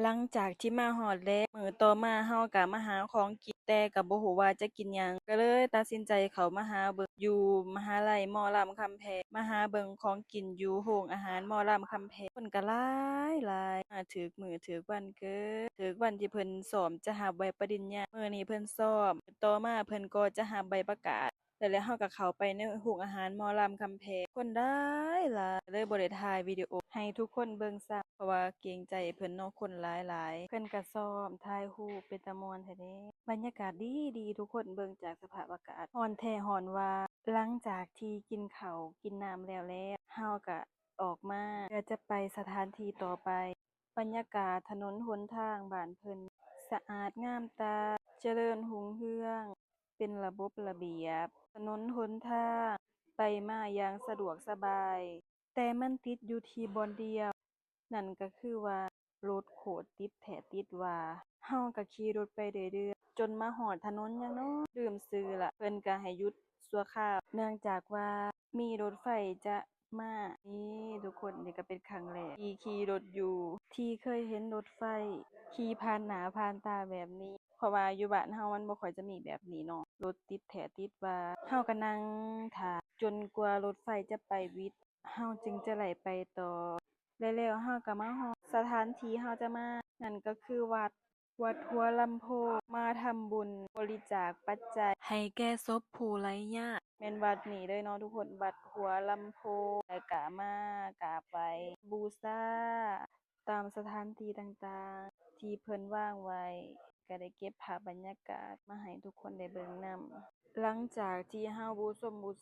ลังจากที่มาฮอดแล้วมื้อต่อมาเราก็มาหาของกินแต่ก็บ่ฮู้ว่าจะกินหยังก็เลยตัดสินใจเข้ามาหาเบิ่งอยู่มหาลัยหมอลำคำแพงมาหาเบิ่งของกินอยู่โรงอาหารหมอลำคำแพงคนก็หลายมาถึกมื้อถึกวันเกิดถึกวันที่เพิ่นซ้อมจะรับใบปริญญามื้อนี้เพิ่นซ้อมต่อมาเพิ่นก็จะรับใบประกาศ แล้วเราก็เข้าไปในโรงอาหารหมอลำคำแพงคนหลายเลยบ่ได้ถ่ายวิดีโอให้ทุกคนเบิ่งซ้ำเพราะว่าเกรงใจเพิ่นเนาะคนหลายเพิ่นก็ซ้อมถ่ายรูปเป็นตาม่วนแท้เดะบรรยากาศดีทุกคนเบิ่งจากสภาพอากาศร้อนแท้ร้อนว่าหลังจากที่กินข้าวกินน้ำแล้วเราก็ออกมาเพื่อจะไปสถานที่ต่อไปบรรยากาศถนนหนทางบ้านเพิ่นสะอาดงามตาเจริญรุ่งเรือง เป็นระบบระเบียบถนนหนทางไปมาอย่างสะดวกสบายแต่มันติดอยู่ที่บ่อนเดียวนั่นก็คือว่ารถโคตรติดแท้ติดว่าเราก็ขี่รถไปเรื่อยๆจนมาฮอดถนนหยังน้อลืมชื่อละเพิ่นก็ให้หยุดชั่วคราวเนื่องจากว่ามีรถไฟจะมานี่ทุกคนนี่ก็เป็นครั้งแรกที่ขี่รถอยู่ที่เคยเห็นรถไฟขี่ผ่านหน้าผ่านตาแบบนี้ เพราะว่าอยู่บ้านเรามันบ่ค่อยจะมีแบบนี้เนาะรถติดแท้ติดว่าเราก็นั่งท่าจนกว่ารถไฟจะไปวิทย์เราจึงจะไหลไปต่อแล้วเราก็มาฮอดสถานที่เราจะมานั่นก็คือวัดหัวลำโพงมาทำบุญบริจาคปัจจัยให้แก่ศพผู้ไร้ญาติแม่นวัดนี้เลยเนาะทุกคนวัดหัวลำโพงแล้วก็มากราบไหว้บูชาตามสถานที่ต่างๆที่เพิ่นวางไว้ ก็ได้เก็บภาพบรรยากาศมาให้ทุกคนได้เบิ่งนำหลังจากที่เราบู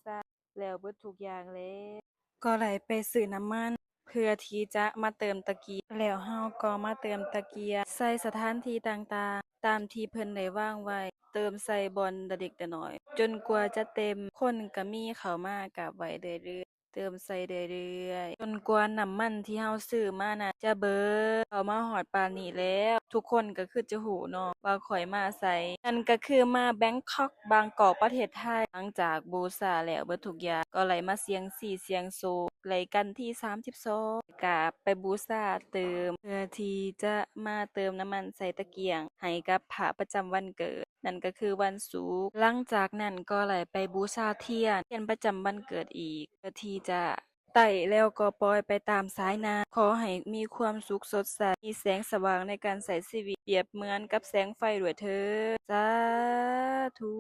ชาแล้วเบิดทุกอย่างแล้วก็ได้ไปซื้อน้ำมันเพื่อที่จะมาเติมตะเกียงแล้วเราก็มาเติมตะเกียงใส่สถานที่ต่างๆตามที่เพิ่นได้วางไว้เติมใส่บ่อนละเล็กละน้อยจนกว่าจะเต็มคนก็มีเข้ามากราบไหว้เรื่อยๆ เติมใส่เรื่อยๆจนกว่าน้ำมันที่เราซื้อมาน่ะจะเบิดเข้ามาฮอดปานนี้แล้วทุกคนก็คือจะรู้เนาะว่าข้อยมาไสนั่นก็คือมาแบงค็อกบางกอกประเทศไทยหลังจากบูชาแล้วเบิดทุกอย่างก็เลยมาเสี่ยงซี้เสี่ยงโชคไล่กันที่32ก็ไปบูชาเติมเพื่อที่จะมาเติมน้ำมันใส่ตะเกียงให้กับพระประจำวันเกิด นั่นก็คือวันศุกร์หลังจากนั้นก็เลยไปบูชาเทียนประจำวันเกิดอีกเพื่อที่จะไต่แล้วก็ปล่อยไปตามสายน้ำขอให้มีความสุขสดใสมีแสงสว่างในการใช้ชีวิตเปรียบเหมือนกับแสงไฟด้วยเถิดสาธุ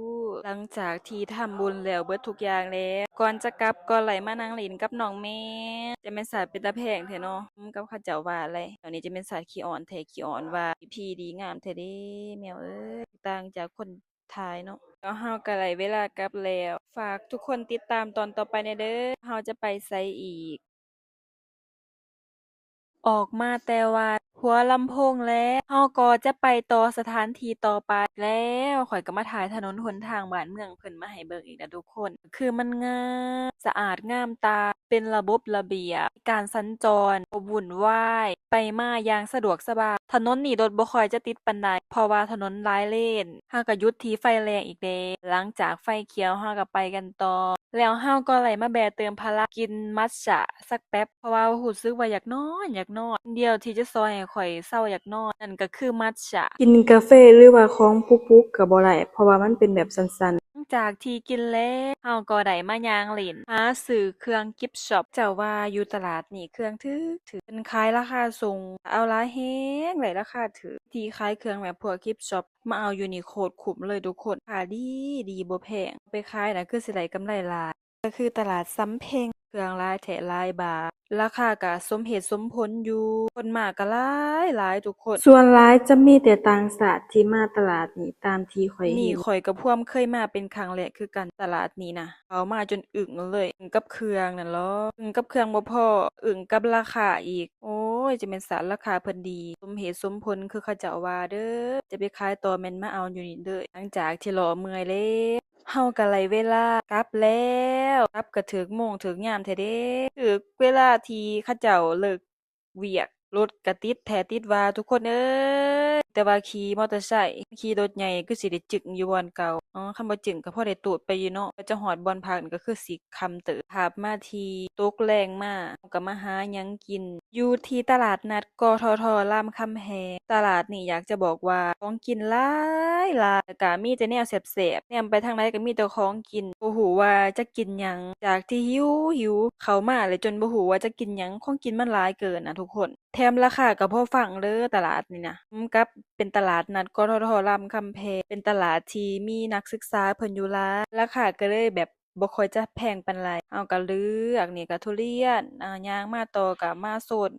หลังจากที่ทำบุญแล้วเบิดทุกอย่างแล้วก่อนจะกลับก็ไหลมานั่งเล่นกับน้องแม่จะเป็นสัตว์เป็นตาแพงแท้เนาะกับเขาเจ้าว่าอะไรตอนนี้จะเป็นสัตว์ขี้อ่อนแท้ขี้อ่อนว่าพี่ดีงามแท้เด้แมวเอ้ย ต่างจากคนไทยเนาะแล้วเราก็ได้เวลากลับแล้วฝากทุกคนติดตามตอนต่อไปในเด้อเราจะไปไสอีก ออกมาแต่วัดหัวลำโพงแล้วเราก็จะไปต่อสถานที่ต่อไปแล้วข้อยก็มาถ่ายถนนหนทางบ้านเมืองเพิ่นมาให้เบิ่งอีกนะทุกคนคือมันงามสะอาดงามตาเป็นระบบระเบียบการสัญจรบ่วุ่นวายไปมาอย่างสะดวกสบายถนนนี่รถบ่ค่อยจะติดปานใดเพราะว่าถนนหลายเลนเราก็หยุดที่ไฟแดงอีกเด้หลังจากไฟเขียวเราก็ไปกันต่อ แล้วเราก็ไหลมาแบะเติมพลังกินมัตจะสักแป๊บเพราะว่ารู้สึกว่าอยากนอนเดียวที่จะซอยให้ข้อยเซาอยากนอนนั่นก็คือมัตจะกินกาแฟหรือว่าของปลุกๆก็บ่ได้เพราะว่ามันเป็นแบบสั้นๆหลังจากที่กินแล้วเราก็ได้มาย่างเล่นหาซื้อเครื่องกิฟต์ช็อปเจ้าว่าอยู่ตลาดนี่เครื่องถูกเพิ่นขายราคาส่งเอาหลายแรงได้ราคาถูกที่ขายเครื่องแบบพวกกิฟต์ช็อปมาเอาอยู่นี่โคตรคุ้มเลยทุกคนค่าดีบ่แพงไปขายน่ะคือสิได้กำไรหลาย ก็คือตลาดสำเพ็งเครื่องหลายแท้หลายบาทราคาก็สมเหตุสมผลอยู่คนมาก็หลายทุกคนส่วนหลายจะมีแต่ต่างชาติที่มาตลาดนี้ตามที่ข้อยเห็นนี่ข้อยก็พ่วมเคยมาเป็นครั้งแรกคือกันตลาดนี้นะเข้ามาจนอึ้งเลยอึ้งกับเครื่องนั่นเหรออึ้งกับเครื่องบ่พออึ้งกับราคาอีกโอ้ยจะแม่นสาราคาเพิ่นดีสมเหตุสมผลคือเขาเจ้าว่าเด้อจะไปขายต่อแม่นมาเอาอยู่นี่เด้อหลังจากที่รอเมื่อยแล้วเราก็ไล่เวลากลับแล้วกลับก็ถึกโมงถึกยามแท้เดะถึกเวลาที่เขาเจ้าเลิกเวียกรถก็ติดแท้ติดว่าทุกคนเอ้ย แต่ว่าขี่มอเตอร์ไซค์ขี่รถใหญ่คือสิได้จึกอยู่บ่อนเก่าคันบ่จึกก็พอได้ตูดไปอยู่เนาะกว่าจะฮอดบ่อนพักนี่ก็คือสิค่ำเติบภาพมาที่ตกแลงมาก็มาหาหยังกินอยู่ที่ตลาดนัดกททรามคำแหงตลาดนี่อยากจะบอกว่าของกินหลายหลายแล้วก็มีแต่แนวแซ่บๆแนมไปทางใดก็มีแต่ของกินบ่ฮู้ว่าจะกินหยังจากที่หิวเข้ามาเลยจนบ่ฮู้ว่าจะกินหยังของกินมันหลายเกินน่ะทุกคนแถมราคาก็พอฟังเด้อตลาดนี่นะกับเป็นตลาดนัดกททรามคำแหงเป็นตลาดที่มีนักศึกษาเพิ่นอยู่หลายราคาก็เลยแบบบ่ค่อยจะแพงปานใดเราก็เลือกนี่ก็ทุเรียนย่างมาต่อก็มาโซน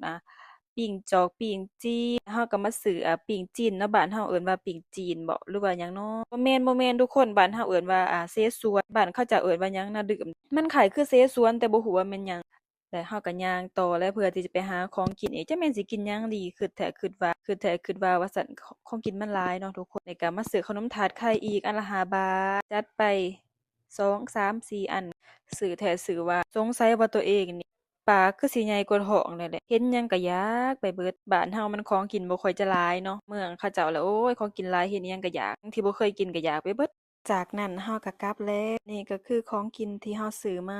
ปิ้งจอกปิ้งจีนเราก็มาซื้อปิ้งจีนเนาะบ้านเราเอิ้นว่าปิ้งจีนบ่หรือว่าหยังเนาะบ่แม่นทุกคนบ้านเราเอิ้นว่าเสฉวนบ้านเขาเจ้าเอิ้นว่าหยังน่ะดื่มมันคล้ายคือเสฉวนแต่บ่ฮู้ว่าแม่นหยังแล้วเราก็ย่างต่อแล้วเพื่อที่จะไปหาของกินอีกจักแม่นสิกินหยังดีคิดแท้คิดว่าว่าซั่นของกินมันหลายเนาะทุกคนแล้วก็มาซื้อขนมถาดไข่อีกอันละ5 บาทจัดไป2 3 4อันซื้อแท้ซื้อว่าสงสัยว่าตัวเองนี่ ปากคือสิใหญ่กว่าท้องนั่นแหละเห็นหยังก็อยากไปเบิดบ้านเฮามันของกินบ่ค่อยจะหลายเนาะเมืองเขาเจ้าแล้วโอ้ยของกินหลายเห็นอิหยังก็อยากที่บ่เคยกินก็อยากไปเบิดจากนั้นเฮาก็กลับแล้วนี่ก็คือของกินที่เฮาซื้อมา